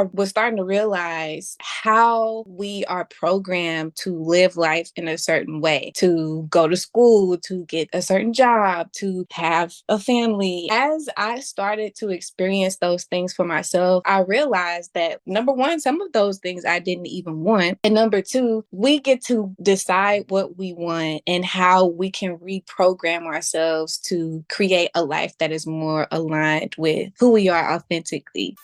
I was starting to realize how we are programmed to live life in a certain way, to go to school, to get a certain job, to have a family. As I started to experience those things for myself, I realized that number one, some of those things I didn't even want. And number two, we get to decide what we want and how we can reprogram ourselves to create a life that is more aligned with who we are authentically.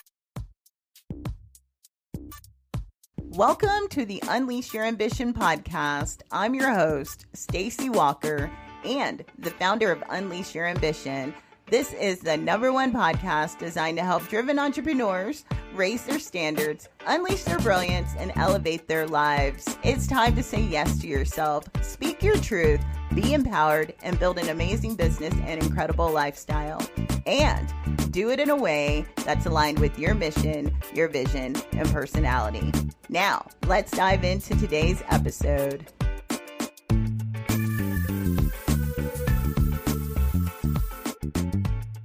Welcome to the Unleash Your Ambition podcast. I'm your host, Stacie Walker, and the founder of Unleash Your Ambition. This is the #1 podcast designed to help driven entrepreneurs raise their standards, unleash their brilliance, and elevate their lives. It's time to say yes to yourself, speak your truth, be empowered, and build an amazing business and incredible lifestyle. And do it in a way that's aligned with your mission, your vision, and personality. Now, let's dive into today's episode.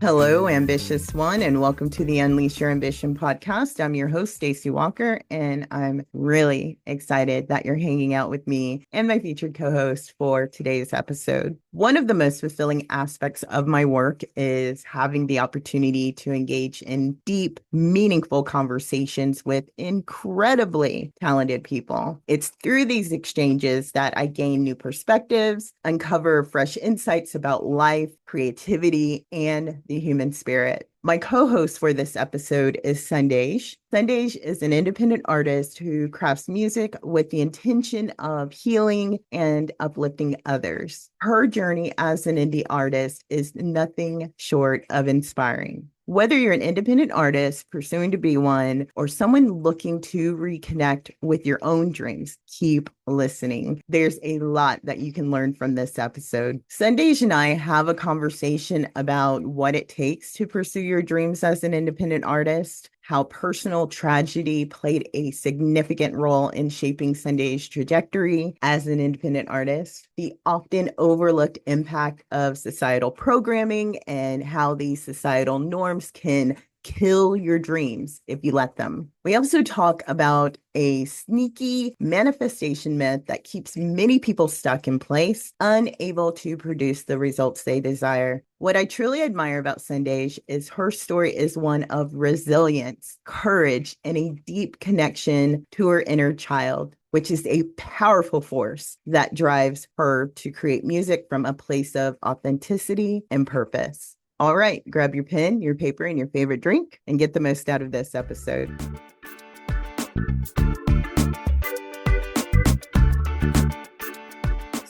Hello, ambitious one, and welcome to the Unleash Your Ambition podcast. I'm your host, Stacie Walker, and I'm really excited that you're hanging out with me and my featured co-host for today's episode. One of the most fulfilling aspects of my work is having the opportunity to engage in deep, meaningful conversations with incredibly talented people. It's through these exchanges that I gain new perspectives, uncover fresh insights about life, creativity, and the human spirit. My co-host for this episode is Sundej. Sundej is an independent artist who crafts music with the intention of healing and uplifting others. Her journey as an indie artist is nothing short of inspiring. Whether you're an independent artist pursuing to be one or someone looking to reconnect with your own dreams, keep listening. There's a lot that you can learn from this episode. Sundej and I have a conversation about what it takes to pursue your dreams as an independent artist, how personal tragedy played a significant role in shaping Sundej's trajectory as an independent artist, the often overlooked impact of societal programming and how these societal norms can kill your dreams if you let them. We also talk about a sneaky manifestation myth that keeps many people stuck in place, unable to produce the results they desire. What I truly admire about Sundej is her story is one of resilience, courage, and a deep connection to her inner child, which is a powerful force that drives her to create music from a place of authenticity and purpose. All right, grab your pen, your paper, and your favorite drink and get the most out of this episode.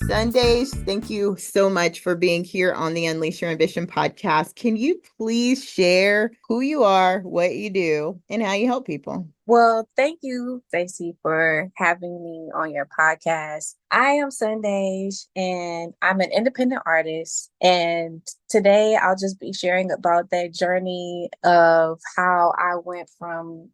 Sundej, thank you so much for being here on the Unleash Your Ambition podcast. Can you please share who you are, what you do, and how you help people? Well, thank you, Stacie, for having me on your podcast. I am Sundej, and I'm an independent artist. And today I'll just be sharing about that journey of how I went from,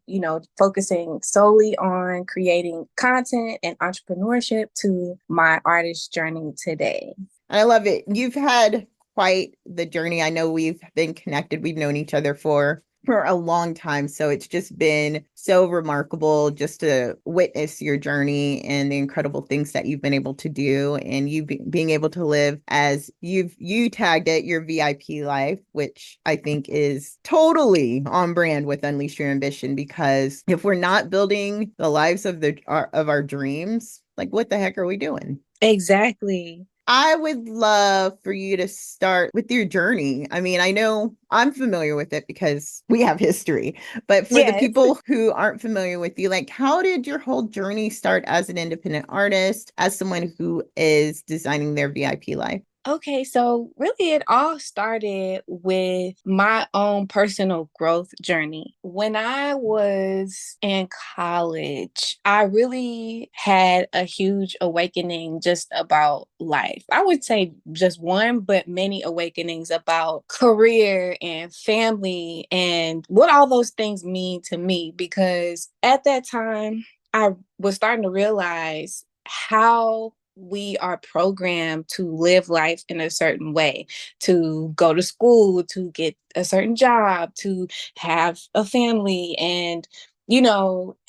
focusing solely on creating content and entrepreneurship to my artist journey today. I love it. You've had quite the journey. I know we've been connected. We've known each other for a long time. So it's just been so remarkable just to witness your journey and the incredible things that you've been able to do, and you being able to live as you tagged it, your VIP life, which I think is totally on brand with Unleash Your Ambition, because if we're not building the lives of our dreams, like what the heck are we doing? Exactly. I would love for you to start with your journey. I mean, I know I'm familiar with it because we have history, but for the people who aren't familiar with you, like, how did your whole journey start as an independent artist, as someone who is designing their VIP life? Okay, so really it all started with my own personal growth journey. When I was in college, I really had a huge awakening just about life. I would say just one, but many awakenings about career and family and what all those things mean to me. Because at that time, I was starting to realize how we are programmed to live life in a certain way, to go to school, to get a certain job, to have a family. And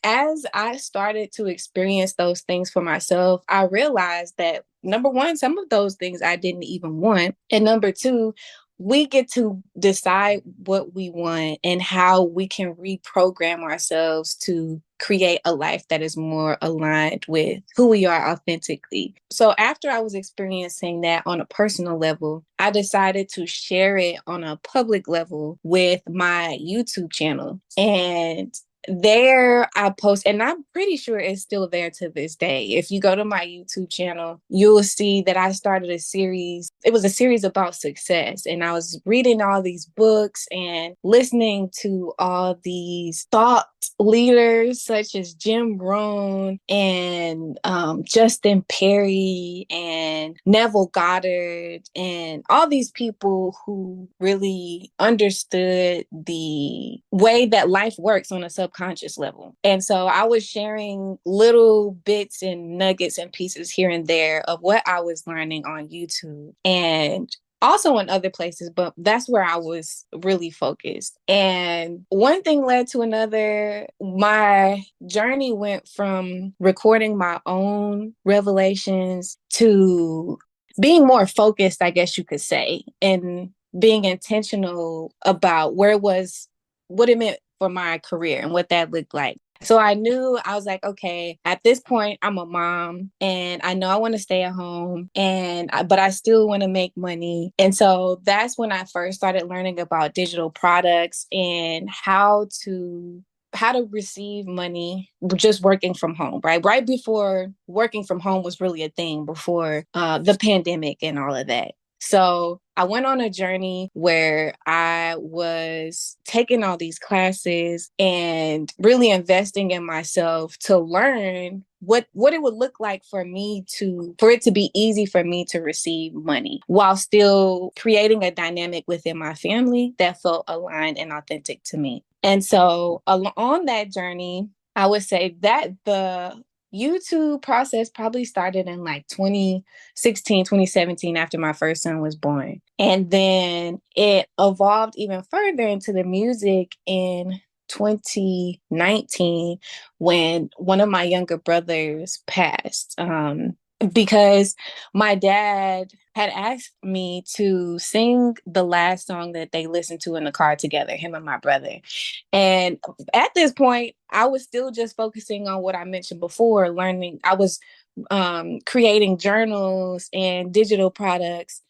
as I started to experience those things for myself, I realized that number one, some of those things I didn't even want. And number two, we get to decide what we want and how we can reprogram ourselves to create a life that is more aligned with who we are authentically. So after I was experiencing that on a personal level, I decided to share it on a public level with my YouTube channel. And there I post, and I'm pretty sure it's still there to this day. If you go to my YouTube channel, you'll see that I started a series. It was a series about success, and I was reading all these books and listening to all these thought leaders such as Jim Rohn and Justin Perry and Neville Goddard and all these people who really understood the way that life works on a subconscious level. And so I was sharing little bits and nuggets and pieces here and there of what I was learning on YouTube and also in other places, but that's where I was really focused. And one thing led to another. My journey went from recording my own revelations to being more focused, I guess you could say, and being intentional about what it meant for my career and what that looked like. So I knew, I was like, okay, at this point, I'm a mom and I know I want to stay at home but I still want to make money. And so that's when I first started learning about digital products and how to receive money just working from home, right? Right before working from home was really a thing, before the pandemic and all of that. So I went on a journey where I was taking all these classes and really investing in myself to learn what it would look like for it to be easy for me to receive money while still creating a dynamic within my family that felt aligned and authentic to me. And so on that journey, I would say that the YouTube process probably started in like 2016, 2017 after my first son was born. And then it evolved even further into the music in 2019 when one of my younger brothers passed. Because my dad had asked me to sing the last song that they listened to in the car together, him and my brother. And at this point, I was still just focusing on what I mentioned before, learning. I was creating journals and digital products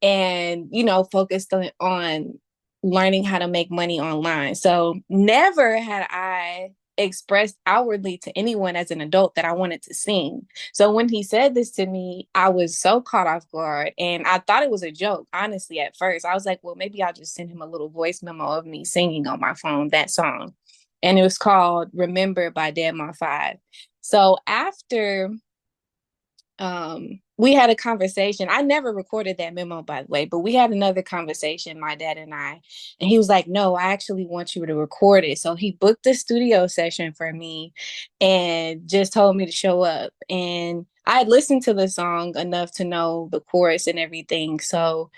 and, focused on learning how to make money online. So never had I expressed outwardly to anyone as an adult that I wanted to sing. So when he said this to me, I was so caught off guard and I thought it was a joke. Honestly, at first, I was like, well, maybe I'll just send him a little voice memo of me singing on my phone that song. And it was called Remember by Dead Ma 5. So after we had a conversation. I never recorded that memo, by the way, but we had another conversation, my dad and I, and he was like, no, I actually want you to record it. So he booked a studio session for me and just told me to show up. And I had listened to the song enough to know the chorus and everything. So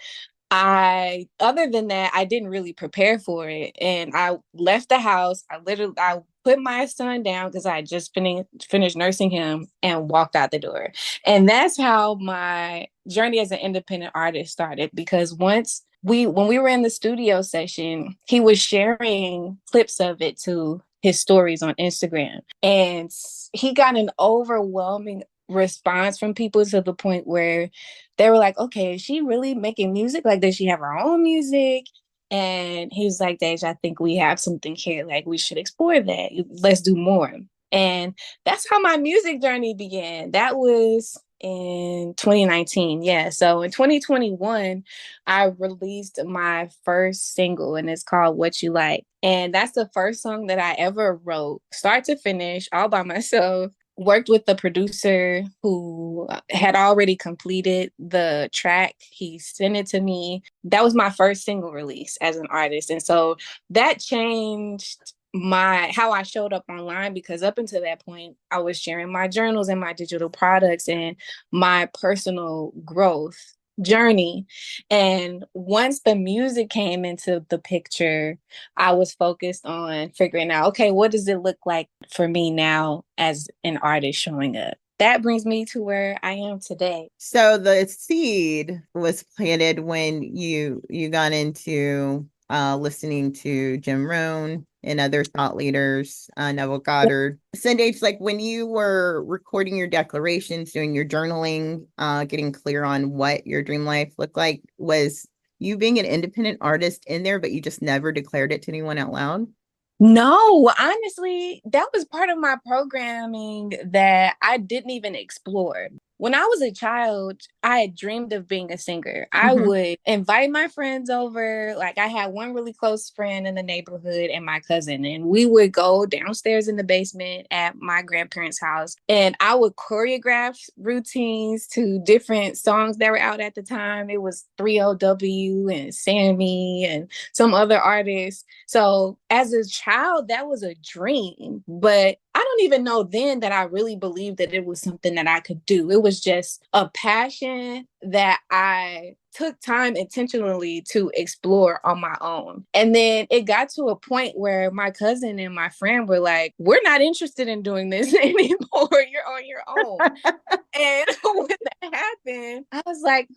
other than that, I didn't really prepare for it. And I left the house. I put my son down because I had just finished nursing him and walked out the door. And that's how my journey as an independent artist started. Because when we were in the studio session, he was sharing clips of it to his stories on Instagram. And he got an overwhelming response from people to the point where they were like, okay, is she really making music? Like, does she have her own music? And he was like, Dej, I think we have something here. Like, we should explore that. Let's do more. And that's how my music journey began. That was in 2019. Yeah. So in 2021, I released my first single and it's called What You Like. And that's the first song that I ever wrote, start to finish, all by myself. Worked with the producer who had already completed the track. He sent it to me. That was my first single release as an artist. And so that changed how I showed up online, because up until that point, I was sharing my journals and my digital products and my personal growth. journey. And once the music came into the picture, I was focused on figuring out, okay, what does it look like for me now as an artist showing up? That brings me to where I am today. So the seed was planted when you got into listening to Jim Rohn and other thought leaders, Neville Goddard. Sundej, like when you were recording your declarations, doing your journaling, getting clear on what your dream life looked like, was you being an independent artist in there, but you just never declared it to anyone out loud? No, honestly, that was part of my programming that I didn't even explore. When I was a child, I had dreamed of being a singer. I Mm-hmm. would invite my friends over. Like, I had one really close friend in the neighborhood and my cousin, and we would go downstairs in the basement at my grandparents' house, and I would choreograph routines to different songs that were out at the time. It was 3LW and Sammy and some other artists. So as a child, that was a dream, but I don't even know then that I really believed that it was something that I could do. It was just a passion that I took time intentionally to explore on my own. And then it got to a point where my cousin and my friend were like, we're not interested in doing this anymore. You're on your own. And when that happened, I was like,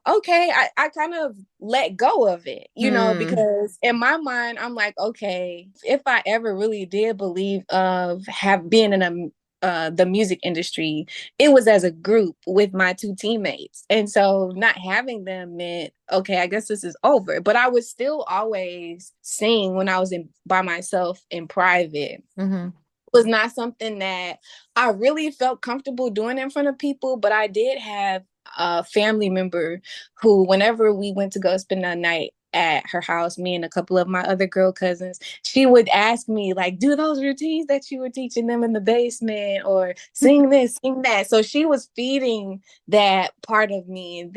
okay. I kind of let go of it, Hmm. because in my mind, I'm like, okay, if I ever really did believe of have been in the music industry, it was as a group with my two teammates. And so not having them meant, okay, I guess this is over. But I would still always sing when I was by myself in private. Mm-hmm. Was not something that I really felt comfortable doing in front of people, but I did have a family member who, whenever we went to go spend the night at her house, me and a couple of my other girl cousins, she would ask me, like, do those routines that you were teaching them in the basement, or sing this, sing that. So she was feeding that part of me,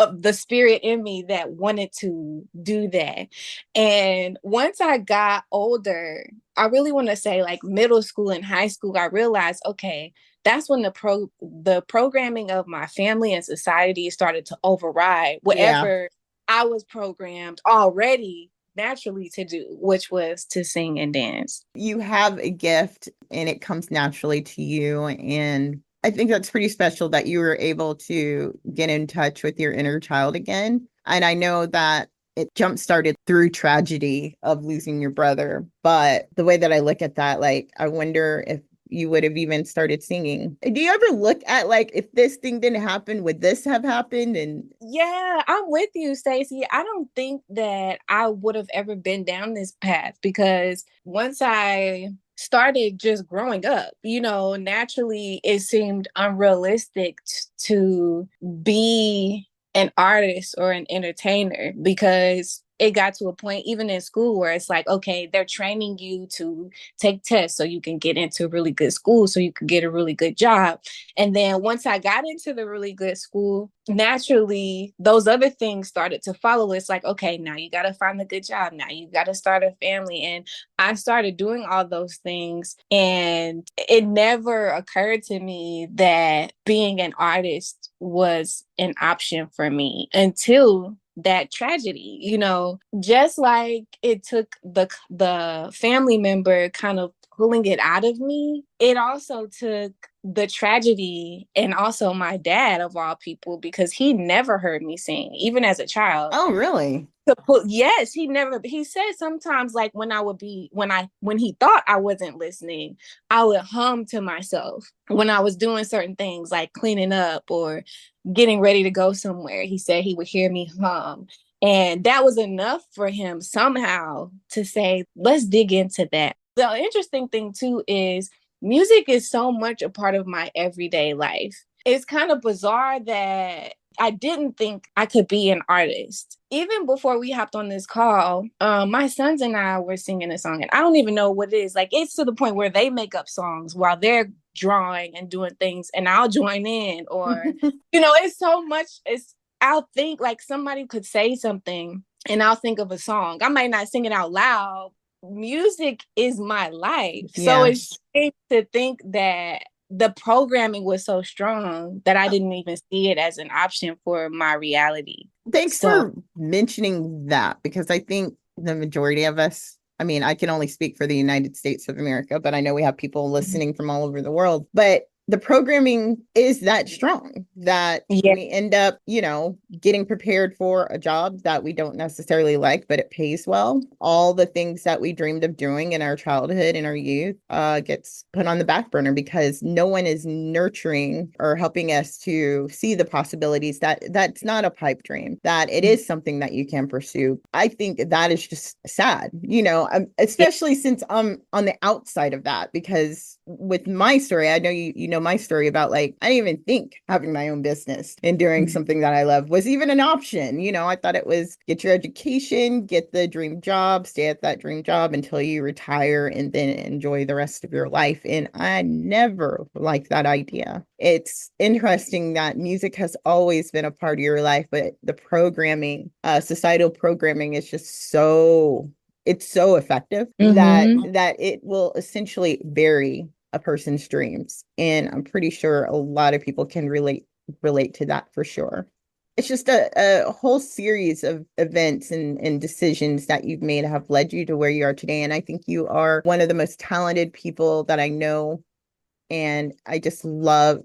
of the spirit in me that wanted to do that. And once I got older, I really want to say like middle school and high school, I realized, okay, that's when the programming of my family and society started to override Yeah. whatever I was programmed already naturally to do, which was to sing and dance. You have a gift and it comes naturally to you. And I think that's pretty special that you were able to get in touch with your inner child again. And I know that it jump started through tragedy of losing your brother. But the way that I look at that, like, I wonder if you would have even started singing. Do you ever look at like, if this thing didn't happen, would this have happened? And Yeah, I'm with you, Stacie. I don't think that I would have ever been down this path, because once I started just growing up, naturally it seemed unrealistic to be an artist or an entertainer, because it got to a point even in school where it's like, okay, they're training you to take tests so you can get into a really good school, so you can get a really good job. And then once I got into the really good school, naturally those other things started to follow. It's like, okay, now you got to find a good job. Now you got to start a family. And I started doing all those things. And it never occurred to me that being an artist was an option for me until that tragedy, just like it took the family member kind of pulling it out of me, it also took the tragedy and also my dad of all people, because he never heard me sing even as a child. oh, really? Yes, he said sometimes, like, when he thought I wasn't listening, I would hum to myself when I was doing certain things like cleaning up or getting ready to go somewhere. He said he would hear me hum, and that was enough for him somehow to say, let's dig into that. The interesting thing too is music is so much a part of my everyday life. It's kind of bizarre that I didn't think I could be an artist. Even before we hopped on this call, my sons and I were singing a song, and I don't even know what it is. Like, it's to the point where they make up songs while they're drawing and doing things, and I'll join in. Or, it's so much. I'll think like somebody could say something, and I'll think of a song. I might not sing it out loud. Music is my life. So Yeah. it's strange to think that the programming was so strong that I didn't even see it as an option for my reality. Thanks So, for mentioning that, because I think the majority of us, I mean, I can only speak for the United States of America, but I know we have people listening from all over the world. But the programming is that strong that yeah. we end up, getting prepared for a job that we don't necessarily like, but it pays well. All the things that we dreamed of doing in our childhood and our youth gets put on the back burner because no one is nurturing or helping us to see the possibilities that that's not a pipe dream, that it is something that you can pursue. I think that is just sad, especially since I'm on the outside of that, because with my story, I know you know my story about, like, I didn't even think having my own business and doing something that I love was even an option. I thought it was get your education, get the dream job, stay at that dream job until you retire, and then enjoy the rest of your life. And I never liked that idea. It's interesting that music has always been a part of your life, but the programming, societal programming, is just it's so effective that Mm-hmm. it will essentially bury a person's dreams. And I'm pretty sure a lot of people can relate to that for sure. It's just a whole series of events and decisions that you've made have led you to where you are today. And I think you are one of the most talented people that I know, and I just love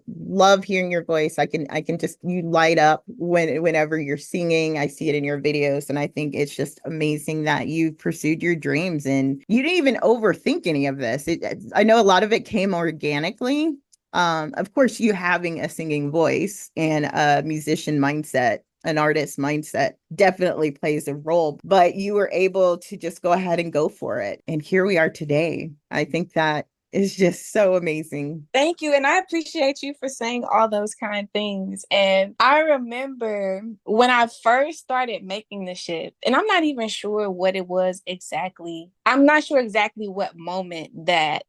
hearing your voice. I can just, you light up whenever you're singing. I see it in your videos, and I think it's just amazing that you pursued your dreams and you didn't even overthink any of this. I know a lot of it came organically. Of course, you having a singing voice and a musician mindset, an artist mindset, definitely plays a role, but you were able to just go ahead and go for it. And here we are today. I think that is just so amazing. Thank you. And I appreciate you for saying all those kind things. And I remember when I first started making the shift, and I'm not even sure what it was exactly. I'm not sure exactly what moment that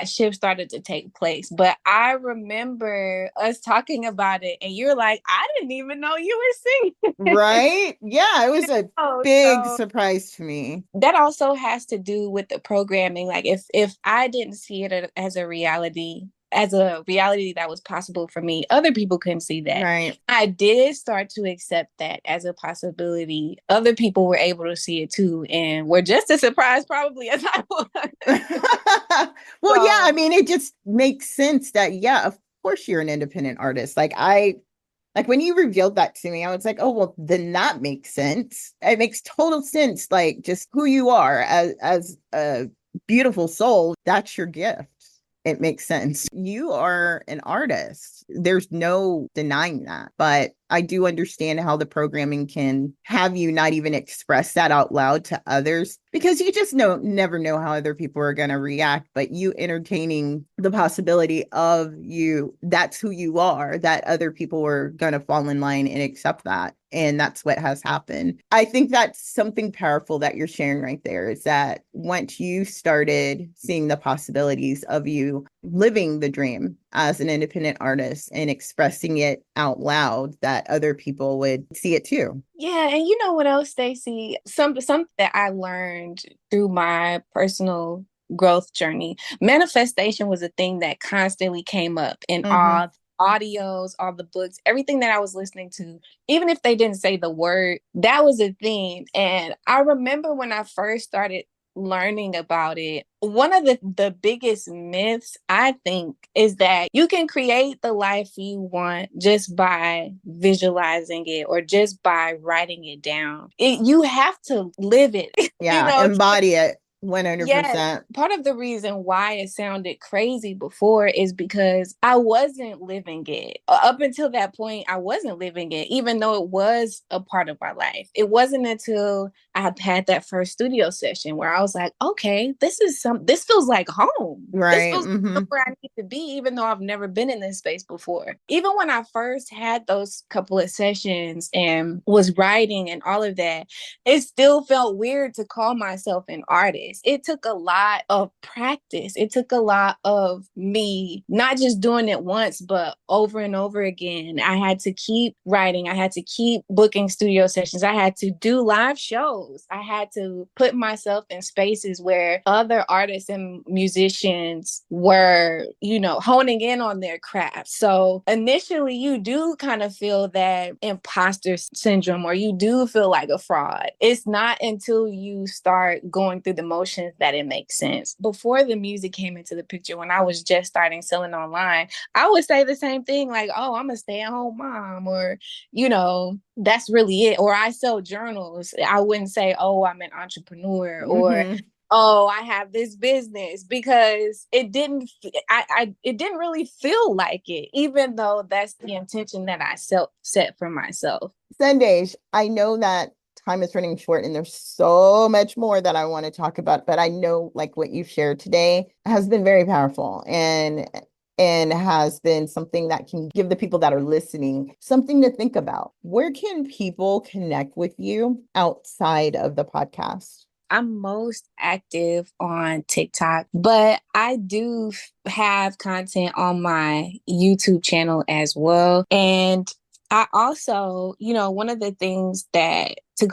shift started to take place, but I remember us talking about it, and you're like, I didn't even know you were singing. Right? Yeah, it was a Oh, big so surprise to me. that also has to do with the programming. Like if I didn't see it as a reality that was possible for me, other people couldn't see that. Right. I did start to accept that as a possibility. Other people were able to see it too, and were just as surprised probably as I was. Well, yeah, I So mean, it just makes sense that, yeah, of course you're an independent artist. Like when you revealed that to me, I was like, oh, well, then that makes sense. It makes total sense. Like, just who you are as a beautiful soul, that's your gift. It makes sense. You are an artist. There's no denying that. But I do understand how the programming can have you not even express that out loud to others, because you just never know how other people are going to react. But you entertaining the possibility of that's who you are, that other people were going to fall in line and accept that. And that's what has happened. I think that's something powerful that you're sharing right there, is that once you started seeing the possibilities of you living the dream as an independent artist and expressing it out loud, that other people would see it too. yeah, and you know what else, Stacie? Something that I learned through my personal growth journey. Manifestation was a thing that constantly came up in Mm-hmm. all audios, all the books, everything that I was listening to. Even if they didn't say the word, that was a theme. And I remember when I first started learning about it, one of the biggest myths, I think, is that you can create the life you want just by visualizing it or just by writing it down. You have to live it. you Yeah, know embody it Yes, 100%. part of the reason why it sounded crazy before is because I wasn't living it. Up until that point, I wasn't living it, even though it was a part of my life. It wasn't until I had that first studio session where I was like, okay, this feels like home. This Right. feels Mm-hmm. like where I need to be, even though I've never been in this space before. Even when I first had those couple of sessions and was writing and all of that, it still felt weird to call myself an artist. artist. It took a lot of practice. It took a lot of me not just doing it once, but over and over again. I had to keep writing. I had to keep booking studio sessions. I had to do live shows. I had to put myself in spaces where other artists and musicians were, honing in on their craft. So initially you do kind of feel that imposter syndrome, or you do feel like a fraud. It's not until you start going through the motions that it makes sense. Before the music came into the picture, when I was just starting selling online, I would say the same thing, like, oh, I'm a stay-at-home mom, or, that's really it. Or I sell journals. I wouldn't say, oh, I'm an entrepreneur, or Mm-hmm. oh, I have this business, because it didn't really feel like it, even though that's the intention that I set for myself. Sundej, I know that time is running short and there's so much more that I want to talk about, but I know like what you've shared today has been very powerful and has been something that can give the people that are listening something to think about. Where can people connect with you outside of the podcast? I'm most active on TikTok, but I do have content on my YouTube channel as well. And I also, one of the things that to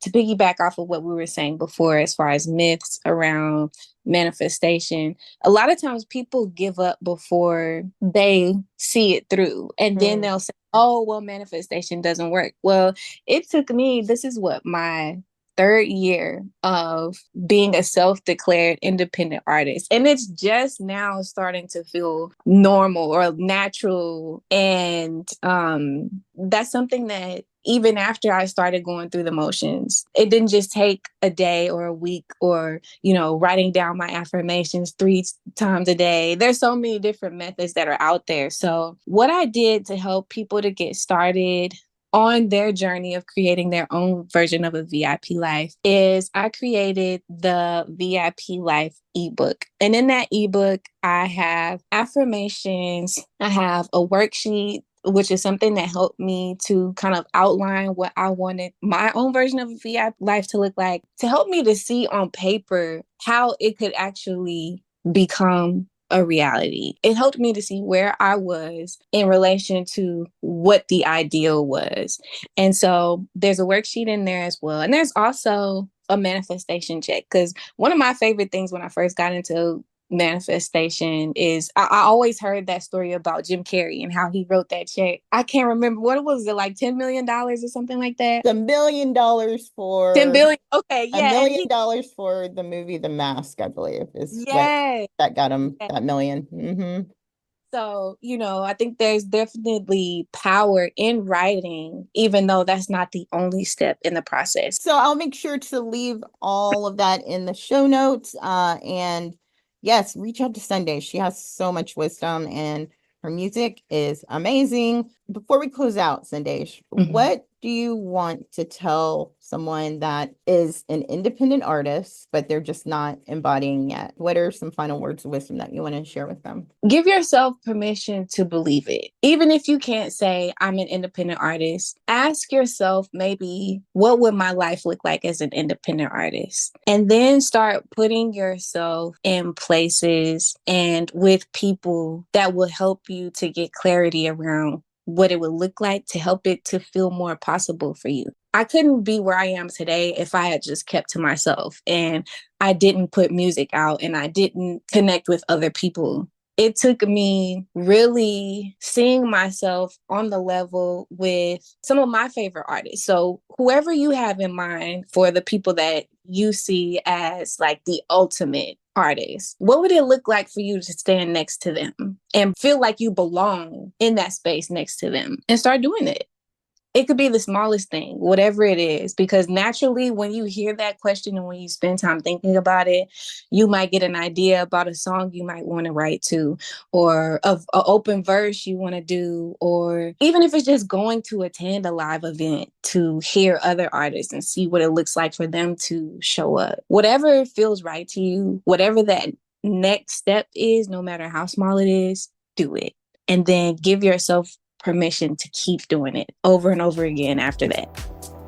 piggyback off of what we were saying before, as far as myths around manifestation, a lot of times people give up before they see it through. And then they'll say, oh, well, manifestation doesn't work. Well, it took me, this is what, my third year of being a self-declared independent artist. And it's just now starting to feel normal or natural. And that's something that even after I started going through the motions, it didn't just take a day or a week, or, writing down my affirmations 3 times a day. There's so many different methods that are out there. So what I did to help people to get started on their journey of creating their own version of a VIP life is I created the VIP Life ebook. And in that ebook, I have affirmations, I have a worksheet, which is something that helped me to kind of outline what I wanted my own version of a VIP life to look like, to help me to see on paper how it could actually become a reality. It helped me to see where I was in relation to what the ideal was. And so there's a worksheet in there as well. And there's also a manifestation check, because one of my favorite things when I first got into manifestation is I always heard that story about Jim Carrey and how he wrote that check. I can't remember, what was it, like $10 million or something like that? $1 million 10 for billion. Okay, $1 yeah. And million for the movie The Mask, I believe, is what yes. that got him that million. Mm-hmm. So, I think there's definitely power in writing, even though that's not the only step in the process. So I'll make sure to leave all of that in the show notes. And yes, reach out to Sundej. She has so much wisdom and her music is amazing. Before we close out, Sundej, what do you want to tell someone that is an independent artist, but they're just not embodying yet? What are some final words of wisdom that you want to share with them? Give yourself permission to believe it. Even if you can't say, I'm an independent artist, ask yourself, maybe, what would my life look like as an independent artist? And then start putting yourself in places and with people that will help you to get clarity around what it would look like, to help it to feel more possible for you. I couldn't be where I am today if I had just kept to myself and I didn't put music out and I didn't connect with other people. It took me really seeing myself on the level with some of my favorite artists. So whoever you have in mind for the people that you see as like the ultimate artist, what would it look like for you to stand next to them and feel like you belong in that space next to them and start doing it? It could be the smallest thing, whatever it is, because naturally when you hear that question and when you spend time thinking about it, you might get an idea about a song you might want to write to, or an open verse you want to do, or even if it's just going to attend a live event to hear other artists and see what it looks like for them to show up. Whatever feels right to you, whatever that next step is, no matter how small it is, do it. And then give yourself permission to keep doing it over and over again after that.